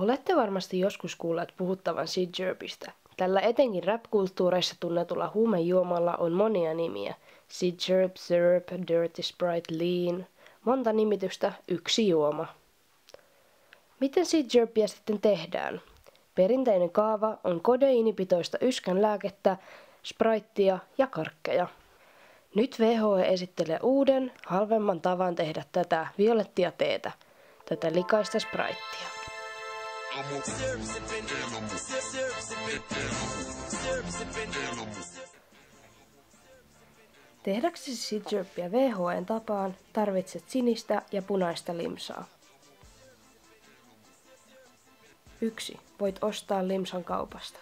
Olette varmasti joskus kuulleet puhuttavan Sid-Jerpistä. Tällä etenkin rap-kulttuureissa tunnetulla huumejuomalla on monia nimiä. Sid-Jerp, Zerp, Dirty Sprite, Lean. Monta nimitystä, yksi juoma. Miten Sid-Jerpia sitten tehdään? Perinteinen kaava on kodeiinipitoista yskänlääkettä, spritea ja karkkeja. Nyt VHE esittelee uuden, halvemman tavan tehdä tätä violettia teetä, tätä likaista spritea. Tehdäksesi Sid-Jerpia VHE:n tapaan tarvitset sinistä ja punaista limsaa. 1. Voit ostaa limsan kaupasta.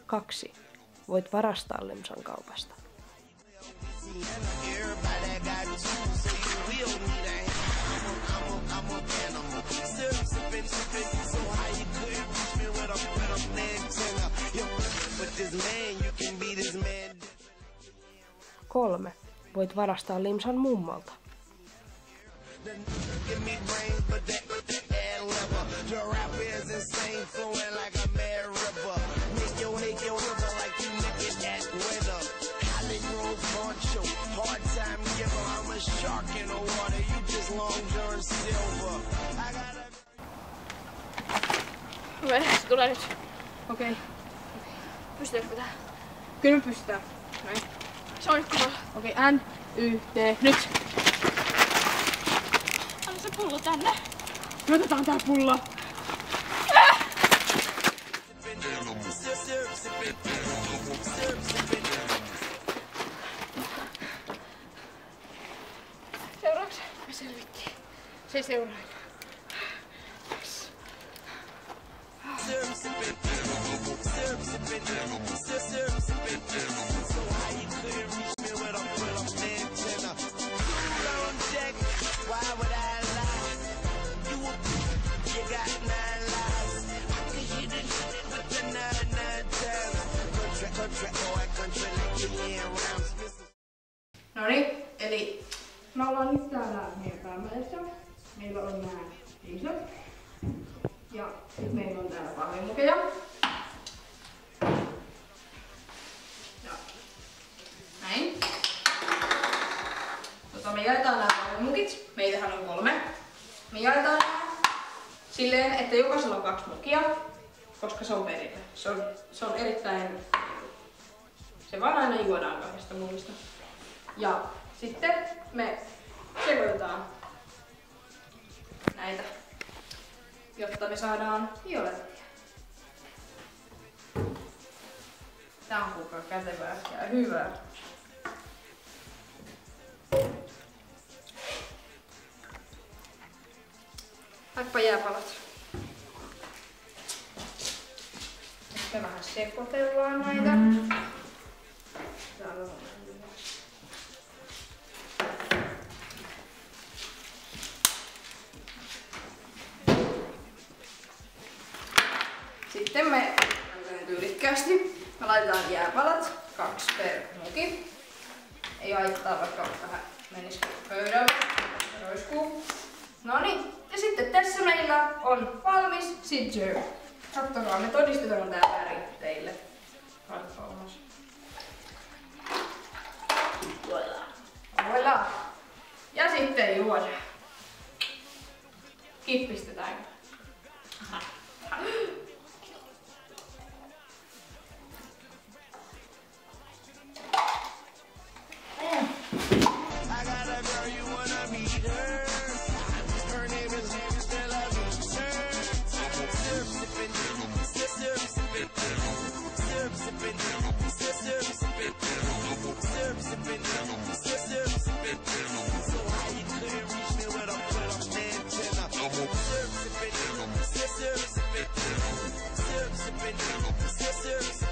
2. Voit varastaa limsan kaupasta. 3. Voit varastaa limsan mummolta. Se tulee nyt. Okei. Pystytäänkö tähän? Kyllä me pystytään. Näin. Se on nyt kova. Okei, N, Y, T, nyt! Anna se pullo tänne. Me otetaan tää pullo. Seuraavaksi me selvittiin. Se seuraa. Noniin, eli me ollaan nyt täällä meidän päämäessä. Meillä on nää liisat. Ja sit meillä on täällä pahvimukeja. Ja näin. Me jaetaan nämä pahvimukit. Meitähän on 3. Me jaetaan nämä silleen, että jokaisella on 2 mukia, koska se on perinne. Se on erittäin... Se vaan aina juodaan 2 mukista. Ja sitten me sekoitetaan näitä, jotta me saadaan violettia. Tää on kuinka kätevää ja hyvää. Haippa jääpalat. Me vähän sekoitellaan näitä. Täällä on sitten me tyylikkäästi me laitetaan jääpalat 2 per muki. Ei haittaa, vaikka vähän menisi pöydälle. Roiskuu. Noniin. Ja sitten tässä meillä on valmis Sid-Jerp. Katsokaa, me todistetaan tää väri teille. Voilà. Ja sitten juodaan. Kippistetäänkö? Still serious.